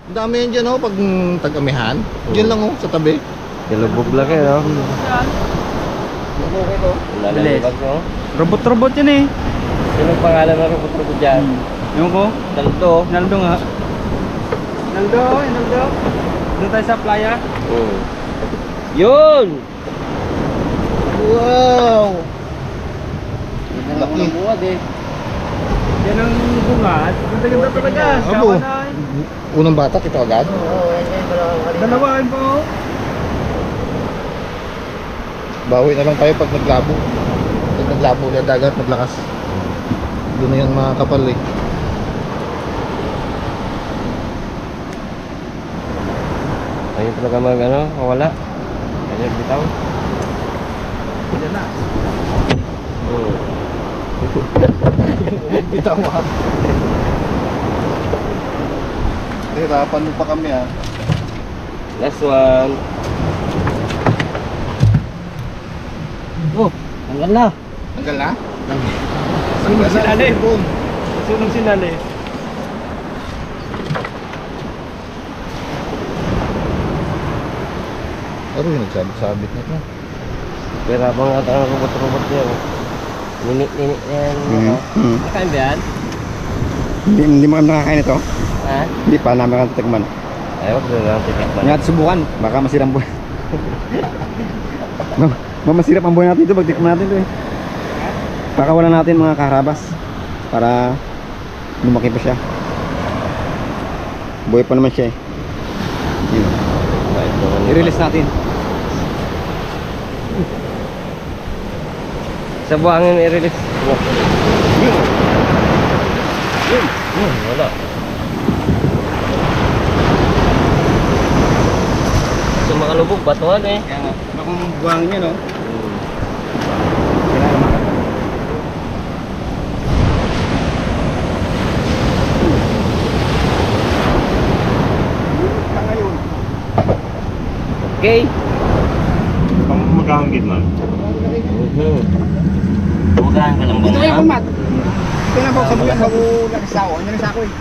Ang dami yan dyan oh, pag tag-amihan. Diyan lang oh, sa tabi. Ilubog lang eh, no? Okay to. Bilis. Robot-robot yan eh. Sinong pangalan ng robot-robot dyan? Yung ko? Naldo. Naldo nga. Naldo, Naldo. Doon tayo sa playa. Yun! Wow! Laki ng buwad eh. Yan ang bungat. Ganda-ganda talaga. Abo. Kawan na eh. Unang bata, ito agad. Dalawahan po. Bawi na lang tayo pag naglabo. Pag naglabo ulit dagat, maglakas. Doon na yan mga kapal eh. Ayun talaga mag ano, mawala. Ayun, bitaw. Yan na. Bitaw ha. Hirapan mo pa kami ha. Last one. Oh, hanggang na. Hanggal na? Sunog sinali. Sunog sinali. Ano yung nagsabit-sabit na ito? Pero habang ata ang robot-robot niya. Minit-minit yan. Nakain ba yan? Hindi mo kami nakakain ito. Ha? Hindi pa namin kang titikman. Ayaw ko lang tikman. Ingat subukan, baka masirang buhay. Masirap ang buhay natin ito, pag tikman natin ito eh. Pakawalan natin mga karabas para lumaki pa siya. Buhay pa naman siya eh. Yun. I-release natin. Sa buhangin i-release. Wala. So makalubog, batuhan eh. Kaya nga, bakong buhangin niya no? Okay. Magkahanggit man. Bukahan ka lang ba? Ito yung mat. Ito na po sa bulan bago nakasako. Ano na sako eh?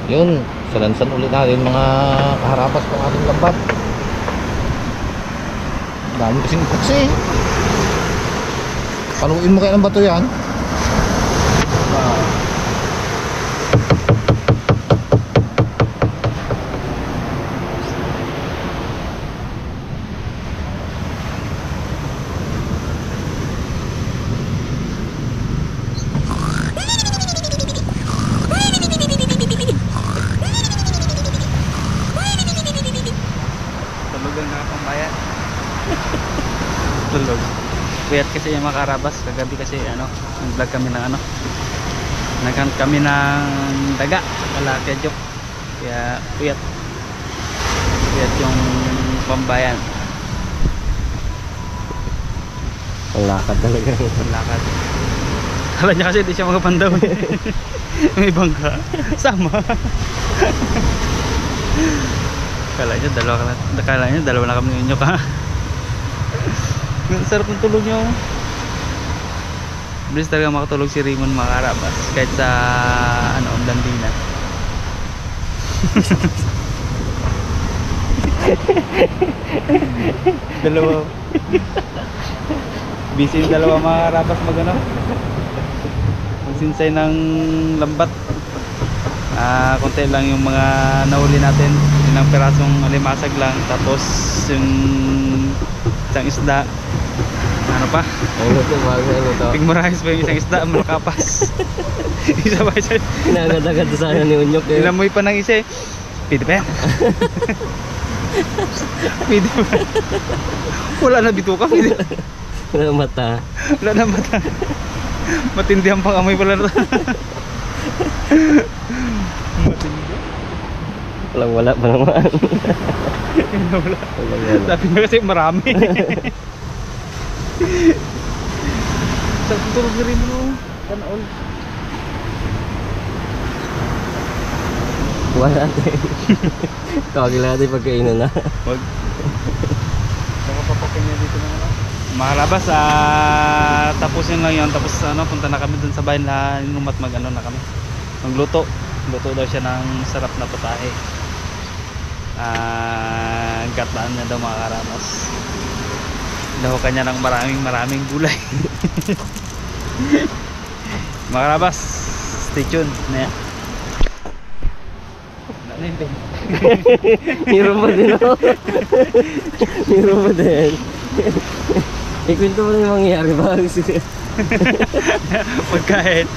Yun, salansan ulit natin mga kaharapas pang ating lambat. Dami kasing puksi. Paluin mo kaya ng bato yan. Tulog ang nakapambayan. Tulog. Kuyat kasi yung mga karabas. Kagabi kasi nag-vlog kami ng naghunt kami ng daga sa Kalakadjok. Kaya kuyat. Kuyat yung pambayan. Ang lakad talaga. Ang lakad. Kala niya kasi di siya makapandaw. May bangka. Sama. Kala niya dalawa na kami ninyo ka. Ang sarap ng tulog niyo. Bilis talaga makatulog si Raymond mga karabas. Kahit sa Blandina. Dalawa. Busy yung dalawa mga karabas magsinsay ng lambat. Konti lang yung mga nahuli natin, ilang pirasong alimasag lang, tapos yung isang isda, ano pa? Ano to? Pigmorais pa yung isang isda, malakapas. Isa pa siya. Kinagad-agad sana ni Unyok eh. Inamoy pa ng isa eh. Pwede pa yan. Pwede pa. Wala na bituka. Wala mata. Wala na mata. Matindihan pang amoy pala na. Wala pa naman. Wala. Sabi niya kasi marami. Sa tutulog na rin mo. Tanol. Wala natin. Tawagin lang natin pagkainan na. Wag. Saka papakin niya dito na lang. Mga labas, tapusin lang yun. Tapos punta na kami dun sa bayan na inumat na kami. Magluto. Luto daw siya ng sarap na putahe. gataan niya daw mga karabas. Daw kanya ng maraming gulay. Mga karabas, stay tuned na yan. Hero mo din ako. Hero mo din. Ikwento mo na yung mangyayari ba? Pagkain.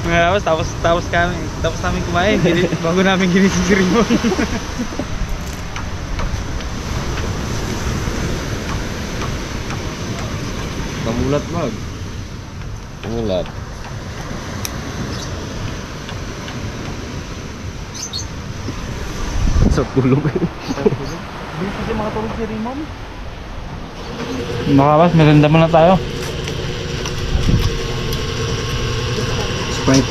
Mga karabas, tapos namin kumain. Bago namin ginising si Rimon. Pamulat mag. Pamulat. Sa tulog. Hindi kasi makatulog si Rimon. Mga karabas, maganda muna tayo. Sprite.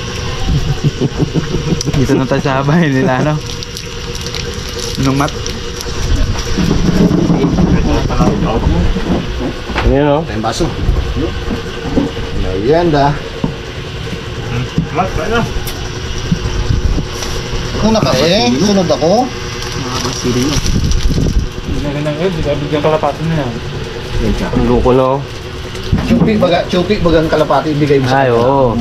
Dito na tayo sa bahay nila, ano? Nung mat. Ano yun o? Tayong baso. Merienda. Mas, ano? Una ka eh. Sunod ako. Makakasili mo. Magandang yun, bigyan kalapatin na yan. Ang loko no? Chupi bagang kalapati ibigay mo sa Ay, oo.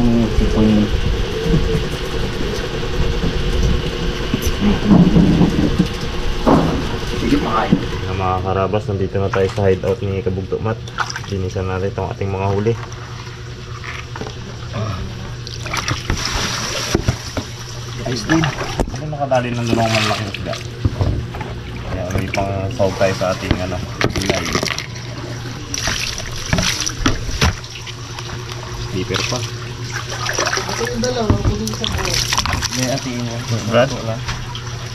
Sige, makain. Mga karabas, nandito na tayo sa hideout ni Kabugto Mat. Linisan natin itong ating mga huli. Ayos din. Ano nakadali ng dalawang malaking isda? Kaya may pang sawag tayo sa ating gulay. Sleeper pa. May atiin mo. Brad,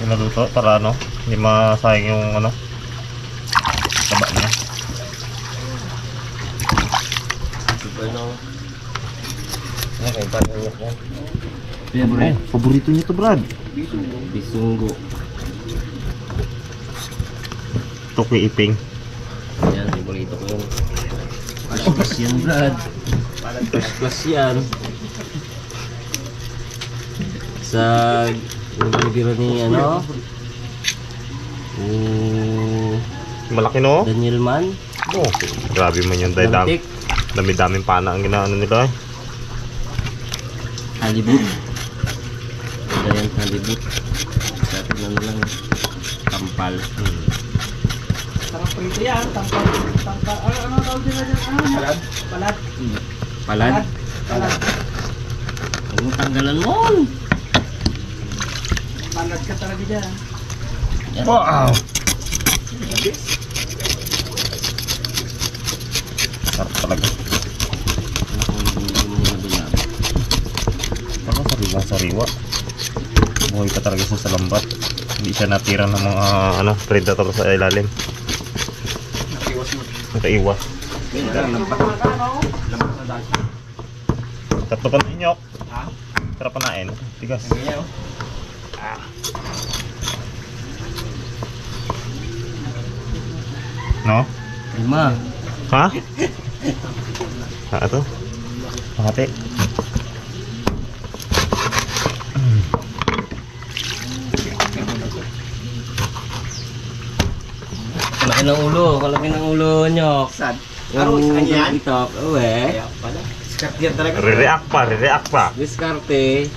pinaluto para hindi masayang yung taba niya. Ano? Ano kayo parang yan? Paborito niyo to, Brad. Bisunggo. Tuki iping. Yan, favorito ko yun. Plus yan, Brad. Plus yan. Sa biro ni Malaki no? Daniel Man. Oh, grabe man yung Damtik. dami-daming pana ang ginaano nila eh. Halibut. Ada yang halibut. Satu na lang. Tampal. Sarap prito yan, tampal. Ano tawag nila dyan? Palad? Palad. Palad. Huwag mo tanggalan mo. Palad ka talaga dyan. Wow! Sarap talaga. Sariwa. Buhay ka talaga siya sa lambat. Hindi siya natira ng mga predator sa ilalim. Nakaiwas. Tatlo pa na inyok. Tara panain. Tigas. No? 5. Ha? Ito? Makati. Kalaki ng ulo nyo. Sad. Yung itok. Uwe. Re-react pa. Diskarte.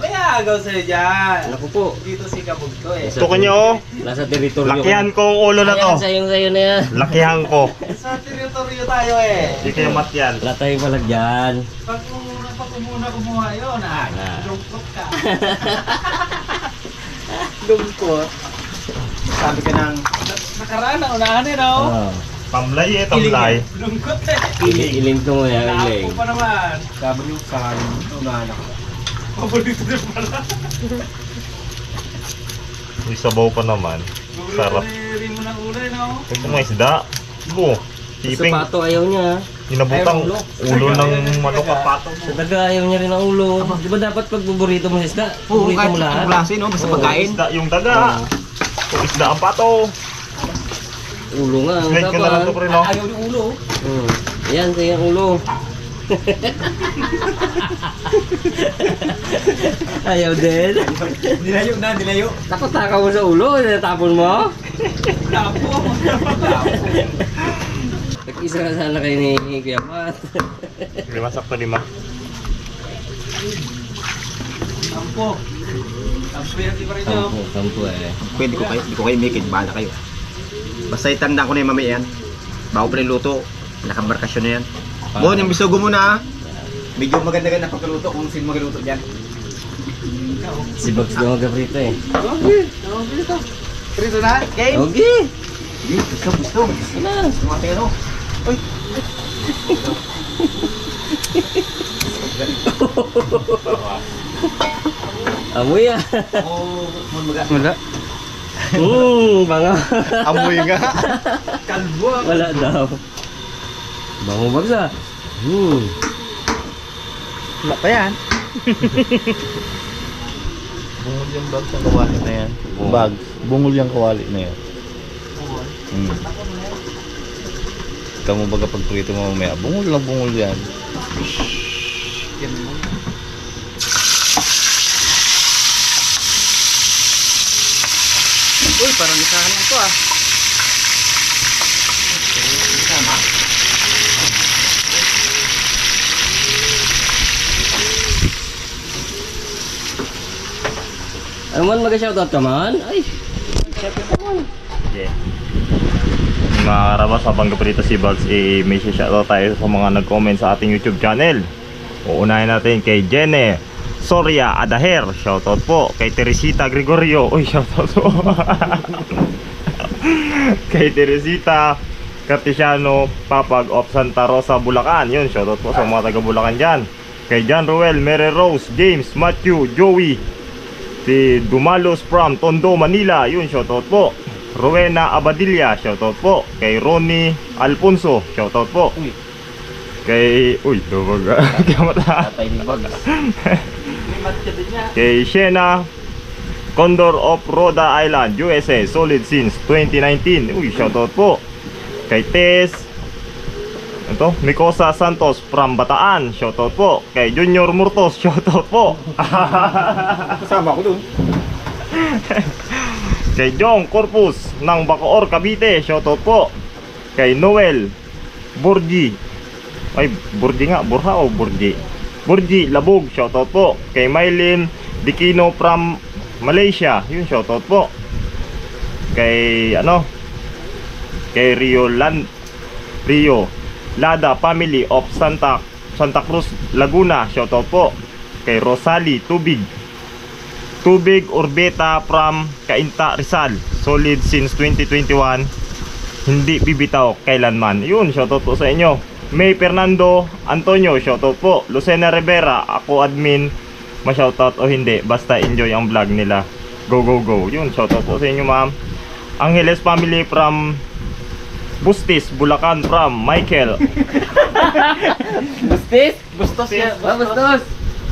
May agaw sa'yo dyan. Naku po. Dito si Kabugto eh. Ito ko nyo. Nasa teritoryo. Lakihan ko ang ulo na to. Ayan, sayong-sayo na yan. Lakihan ko. Sa teritoryo tayo eh. Hindi kayo mat yan. Wala tayong palag dyan. Pag umuna kumuha yun, lungkot ka. Lungkot. Sabi ka ng nakaraan na unahan eh, no? Tamlay eh, tamlay. Lungkot eh. Iling ko mo yan, Naako iling. pa naman. Sabi yung sa unahan ako. Paborito din pala. May sabaw pa naman. Sarap. Rin mo ng ulay, no? Ito mga isda. Bu. Tiping. Sa pato ayaw niya. Inabutang ulo ng manok ang pato. Sa daga ayaw niya rin ang ulo. Di ba dapat pag buburito mo sa isda? Buburito mo lahat. klase, no? Basta pagkain. Isda yung daga. Kung isda ang pato. Ulo nga. Ang Slide ko na lang ito, dapat. pre, no? Ayaw yung ulo. Ayan, sa yung ulo. Ayaw din. Nilayo na, nilayo. Takot-takaw mo sa ulo, natapon mo. Nag-isa na sana kayo ni Kuya Pat. 5 sakto 5. Sampo eh. Pwede ko kayo, hindi ko kayo make it. Bahala kayo. Basta itanda ko na yung mamaya yan. Bago pa rin luto. Nakabarkasyon na yan. Bon, yung bisogo mo na. Medyo maganda-ganda pagkaluto kung sino magluto dyan. Si Bugs daw mag-prito eh. Prito na? Game? Okay. Gusto. Ano? Tumating ano? Uy. Amoy ah. Oh, maga. Wala. Banga. Amoy nga. Kalbo. Wala daw. Bango Bugs ah. Wala pa yan. Bungol yung bags ang kawali na yan. Bags. Bungol yung kawali na yan. Kamu baga pagprito mo mamaya. Bungol lang bungol yan. Uy, parang isahan ito ah. Ano man mag-shoutout ka man? Ay. Okay. Mga karabas, habang kaprito si Bugs, may shoutout tayo sa mga nag-comment sa ating YouTube channel. Uunahin natin kay Jenny Soria Adaher, shoutout po. Kay Teresita Gregorio, uy, shoutout po. Kay Teresita Cartesiano Papag of Santa Rosa, Bulacan, yun, shoutout po sa mga taga Bulacan dyan. Kay John Ruel, Mary Rose, James, Matthew, Joey, si Dumalos from Tondo, Manila, yun, shoutout po. Rowena Abadilla, shoutout po. Kay Ronnie Alfonso, shoutout po. Kay, uy, lumag. Patay ni Bugs. Kay Shena Condor of Rhode Island, USA, solid since 2019. Uy, shoutout po. Kay Tess ito, Mikosa Santos from Bataan, shoutout po. Kay Junior Murtos, shoutout po. Kasama ko dun. Kay Jong Corpus ng Bacoor, Cavite, shoutout po. Kay Noel Burgi, ay Burgi nga, Burha o Burgi? Burgi Labog, shoutout po. Kay Mylene Dikino from Malaysia, yun, shoutout po. Kay kay Rio Lada Family of Santa Cruz, Laguna, shoutout po. Kay Rosali Tubig Urbeta from Cainta, Rizal, solid since 2021, hindi bibitaw kailanman, yun, shoutout po sa inyo. May Fernando Antonio, shoutout po. Lucena Rivera, ako admin, ma-shoutout o hindi, basta enjoy ang vlog nila, go go go, yun, shoutout po sa inyo ma'am. Angeles Family from Bustis, Bulacan from Michael. Bustis? Bustos yan. Bustos.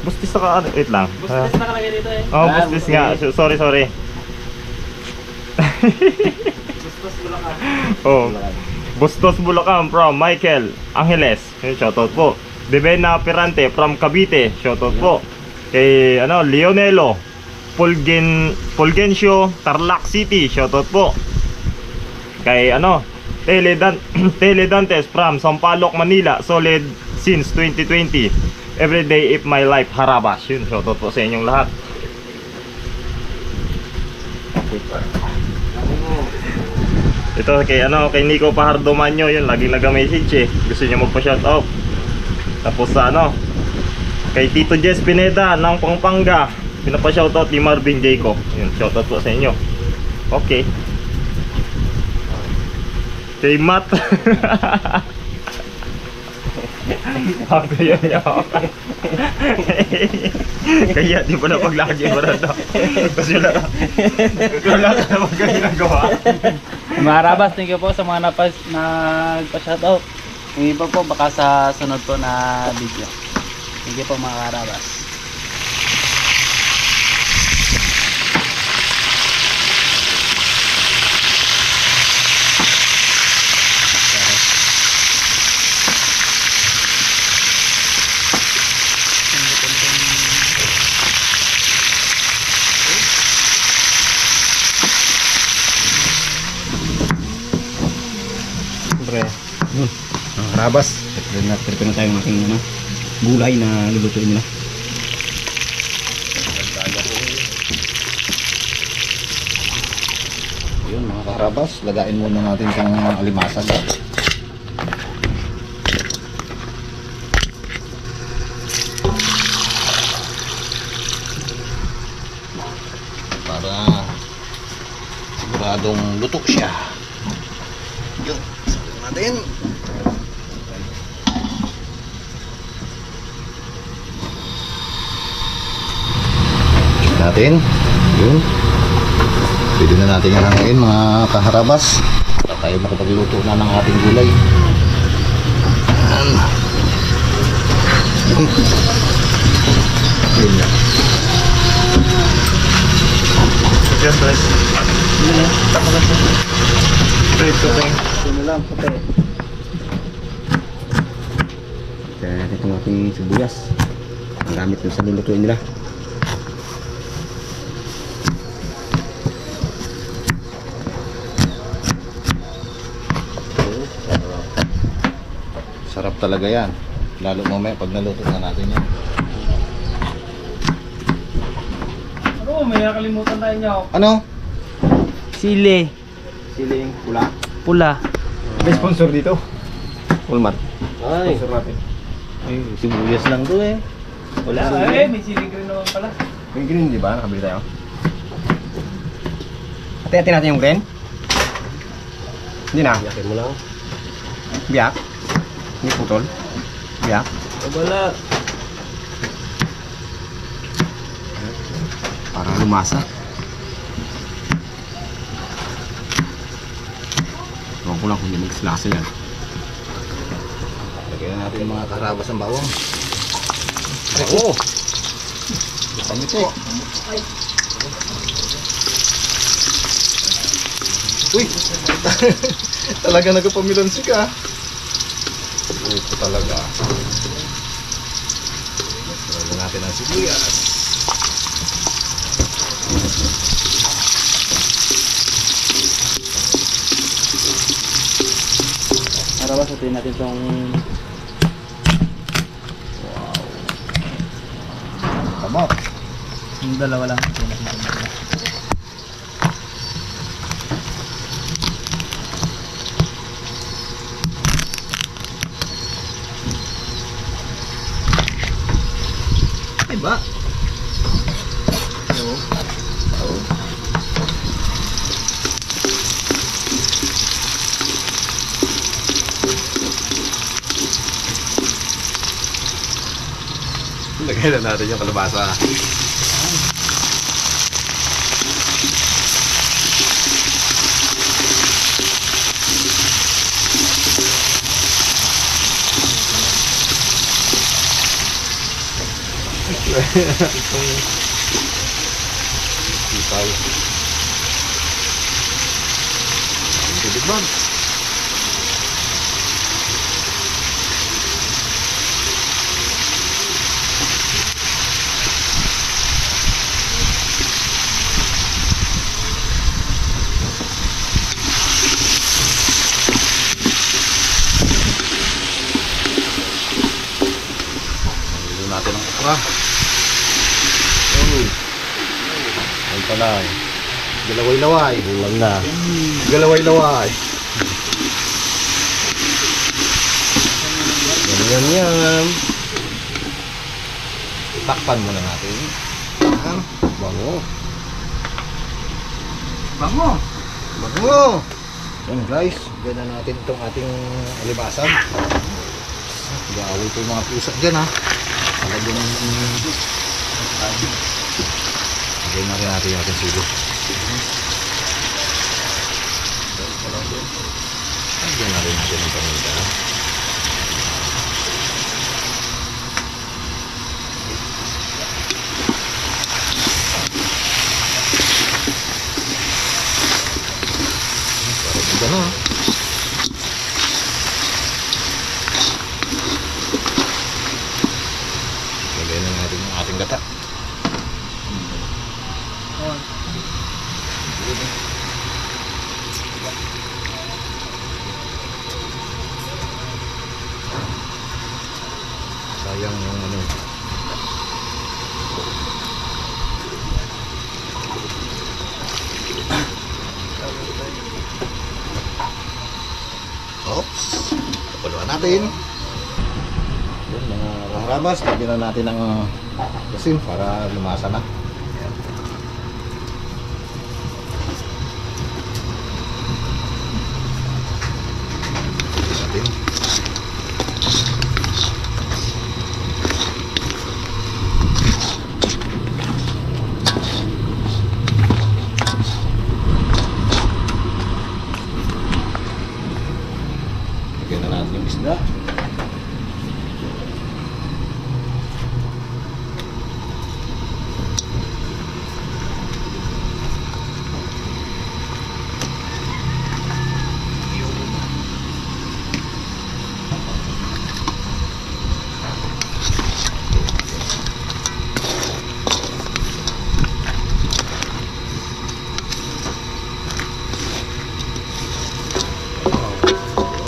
Bustis na ka, wait lang. Bustos nakalagay dito eh. Oh, Bustis nga, sorry. Bustos Bulacan. Oh, Bustos, Bulacan from Michael Angeles, yun, shoutout po. Devena Perante from Cavite, shoutout po. Kay Leonelo Fulgencio, Tarlac City, shoutout po. Kay Teledantes from Sampaloc, Manila, solid since 2020. Everyday if my life Harabas, yun, shoutout po sa inyong lahat. Ito kay Nico Pajardo Manyo, yun, laging nag-message eh. Gusto niya magpa-shoutout. Tapos sa kay Tito Jess Pineda ng Pampanga, pinapa-shoutout ni Marvin Jacob. Yun, shoutout po sa inyo. Okay. Kay Matt. Kaya di pala paglagi mo na ito. Kasi wala ka na magkaginagawa. Mga Karabas, thank you po sa mga nagpa-shoutout. Yung iba po baka sa sunod po na video. Thank you po mga Karabas. karabas. Prepare na tayo ng ating ano, gulay na lulutuin nila. Yun mga karabas, lagain muna natin itong alimasag. Para siguradong luto siya. Yun, sabi natin. Check natin. Yun. Pwede na natin hanangin mga kaharabas para tayo makapagluto na ng ating gulay. Yan. Yun na. Yes, guys. Straight to thing. Kaya itong ating sibuyas. Ang gamit dun sa lulutuin nila. Sarap talaga yan. Lalo mamaya pag naluto na natin yan. Ano, may nakalimutan tayo niyo. Ano? Sili. Siling pula. Pula. May sponsor dito. Walmart. Ay, Sponsor natin. Ay, sibuyas lang to eh. Wala. Ay, may sili green naman pala. Yung green, di ba? Nakabili tayo. Hati-hati natin yung green. Hindi na. yakin mo lang. Biyak. Hindi putol. Biyak. Wala. Para lumasa. Huwag ko lang kung hindi magslasa yan. Lagyan na natin yung mga kaharabas ng bawang. Oo. Kami to. Uy! Talaga nagpamilansi ka. Ito talaga. Lagyan natin ang sibuyas. Para ba sabihin natin itong Tama. yung dalawa lang. Sabihin natin itong dalawa. Diba? Lagay na natin yung kalabasa. Itaw. Tubig ba? Lalo natin ang okra. Ay pala. Galaway-laway. Ulam na. Galaway-laway. Yum. Takpan muna natin. Yan. Bango. Bango! Bango! Yan guys, ganda natin itong ating alibasan. Gawin ito yung mga pusa dyan ha. Talagang lagyan na rin natin yung ating silo. Lagyan na rin natin yung paminta. Parang ganda na. Lagyan na natin yung ating gata. natin. Yun, mga kaharabas, lagyan na natin ng asin para lumasa na. Ayan. Lagyan natin. Lagyan na natin yung isda.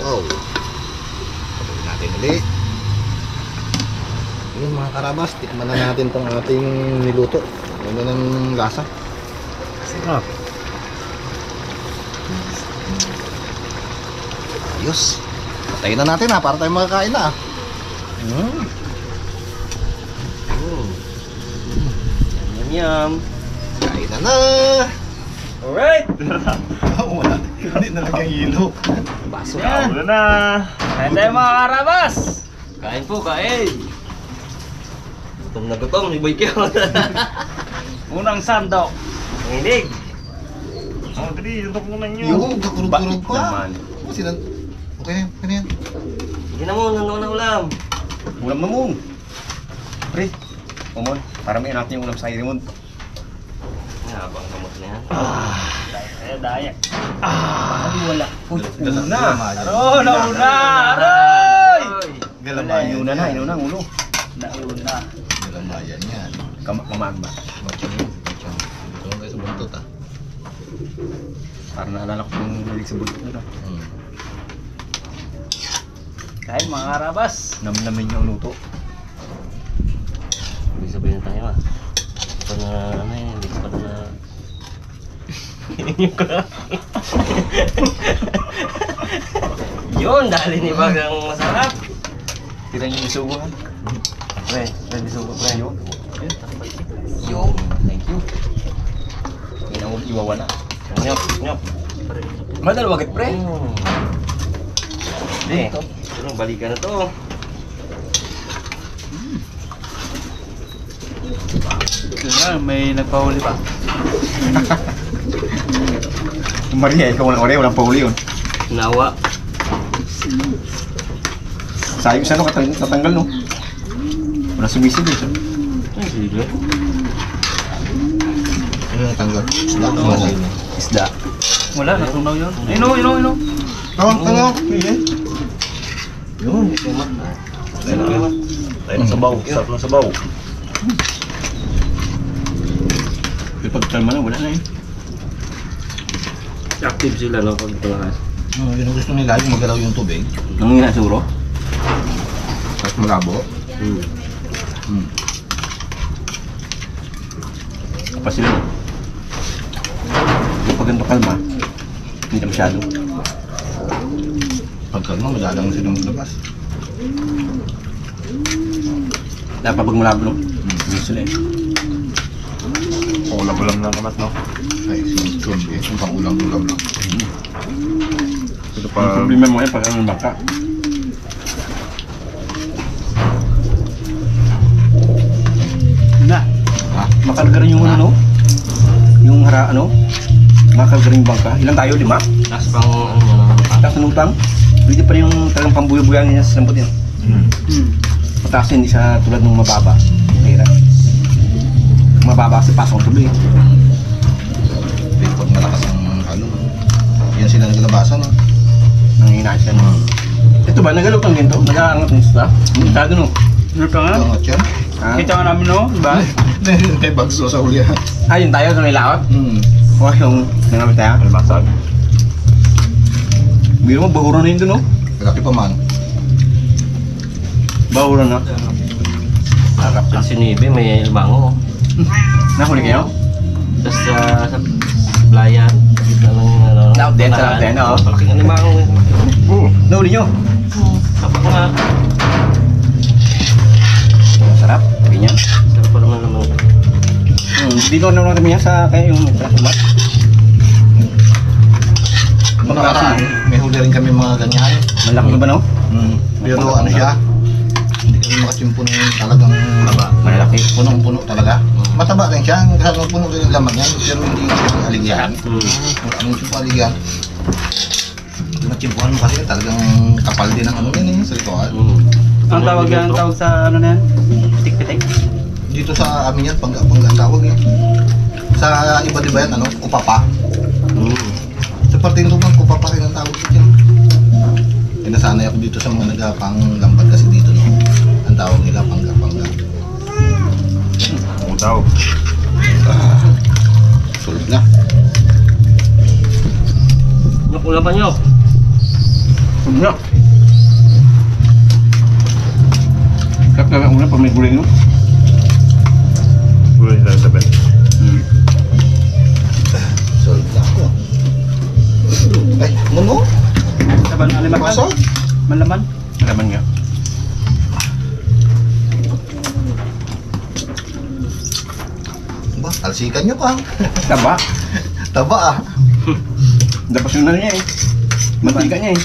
Wow. Patuloy natin ulit. Yun mga karabas, tikman na natin tong ating niluto. Ano ng lasa? Sarap. Ayos. Patayin na natin para tayo makakain na. Yum. Kain na. Alright. Wala. Hindi nalagyan hilo. Baso Ulo na. Kain tayo mga karabas. Kain po, kain. Gutom ni Boy Kyo. Unang sandok. Nanginig. Oh, dali, tuntok muna nyo. Yung kakurog-kurog pa. Naman. Sila. Okay na yan. Sige na mo, nandun na ulam. Ulam na mo. Pre, umon, para may natin yung ulam sa Irimon. Habang gamot na yan. Daya. Wala. Uy, una. Aro, nauna. Aroy! Inuna na ang ulo. Nauna. Galamayan yan. Kamaan ba? Macam yun. Ito lang kayo sa buntot Para naalala ko kung malig sa buntot na. Kain mga karabas. Namnamin yung luto. Ibig sabihin na tayo pa na ano yun, hindi ko pa na yun, dahil ni Bagang masarap. Tira niyo yung sugo ha? Pre, pwede suko pre. Yun. Thank you. Hindi na mo iwawala. Nyop, nyop. Madal wagit pre. Hindi, pero balikan na to. Yan, may nagpahuli pa. Maria, ikaw walang pauli yun. Nawa. Sayang sa ano, tatanggal no? Wala sumisid eh. Ay, sige. Ano yung tanggal? Isda. Isda. Wala, natunaw yun. Ino. Tango. Yun, mat. Tayo ng sabaw. Sarap ng sabaw. Pagkalma na, wala na eh. Active sila no pag tumakas. Yun ang gusto nila, yung magalaw yung tubig. Nang inasuro? At malabo. Kapag sila. Yung pag ganito kalma, hindi na masyado. Pagkalma, madalang silang labas. Dapat pag malabo no? Hindi sila eh. Ulam-ulam na naman, no? Ay, sinutron eh. Yung pang-ulam-ulam lang. Ito Ang pa. problema mo yan pag ano baka. Na. Makalga rin yung ano no? Yung ano? Makalga rin yung bangka. Ilan tayo? 5? Tapos pang ano, Tapos ng utang. Pwede pa rin yung talagang pambuyo-buyan niya sa lambot yan. Mataas hindi siya tulad ng mababa. Mahirap. Mababa kasi pasok ang tubig. Pero pag malakas ang ano, yan sila naglabasan. Nanginahit siya no. Ito ba? Nagalutang ganito? Nag-aangat ng isla? Masyado no? Ano pa nga? Angat yan. Ha? Kita nga namin no, diba? May bagso sa huli. Ah, yun tayo sa may laot? O yung nangamit tayo? Almasag. Biro mo, bahuran na yun doon no? Malaki pa man. Bahuran na. harap ng sinibi, may limango. Nahuli kayo? Tapos sa Blayan, gitna ng ano. Laut din, sa laut din, oo. Malaking limango. Nahuli nyo? Mga Sarap. Ganyan. sarap pa naman naman. Dito naman kami sa kayo yung plasmat. Mga nakaraan, may huli rin kami mga ganyan. Malaki ba no? Pero ano siya, hindi kami makachimpo ng talagang Malaki. punong-puno talaga. Mataba rin siya, kasama puno rin yung laman yan, pero hindi aligyan. Anong chimpo aligyan? Chimpuan mo kasi talagang kapal din ang ano yan sa ritual. Ang tawag yan, ang tawag sa ano na yan? Pitik-pitik. Dito sa amin yan, pangga ang tawag yan. Sa iba diba yan, ano, kupapa. Sa parte ng lubang, kupapa rin ang tawag dito. Nasanay ako dito sa mga nagapang lambat kasi dito, no. Ang tawag nila pangga-pangga. Oo daw. Sulod na. Nakulang pa nyo. Ano? Kap na una pag may guling no? Gulo nila sa bed. Sulod na ako. Ay, muno? Saban, alimakan. Pasok? Malaman. Alaman nga. Ba, talsikan nyo pa. Taba. Taba ah. Dapat sunan niya eh. Mantika niya eh.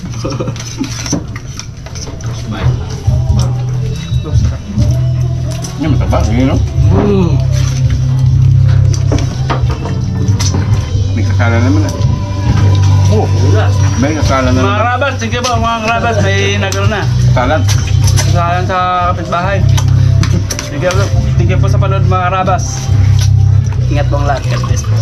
Ini mataba, yun no? May kasala naman ah. Oh, wala. May kasala na Mga naman. karabas, sige po mga karabas, may nagano na. Kasalan. Kasalan sa kapitbahay. Sige po sa panood mga karabas. Ingat pong lahat. God bless po.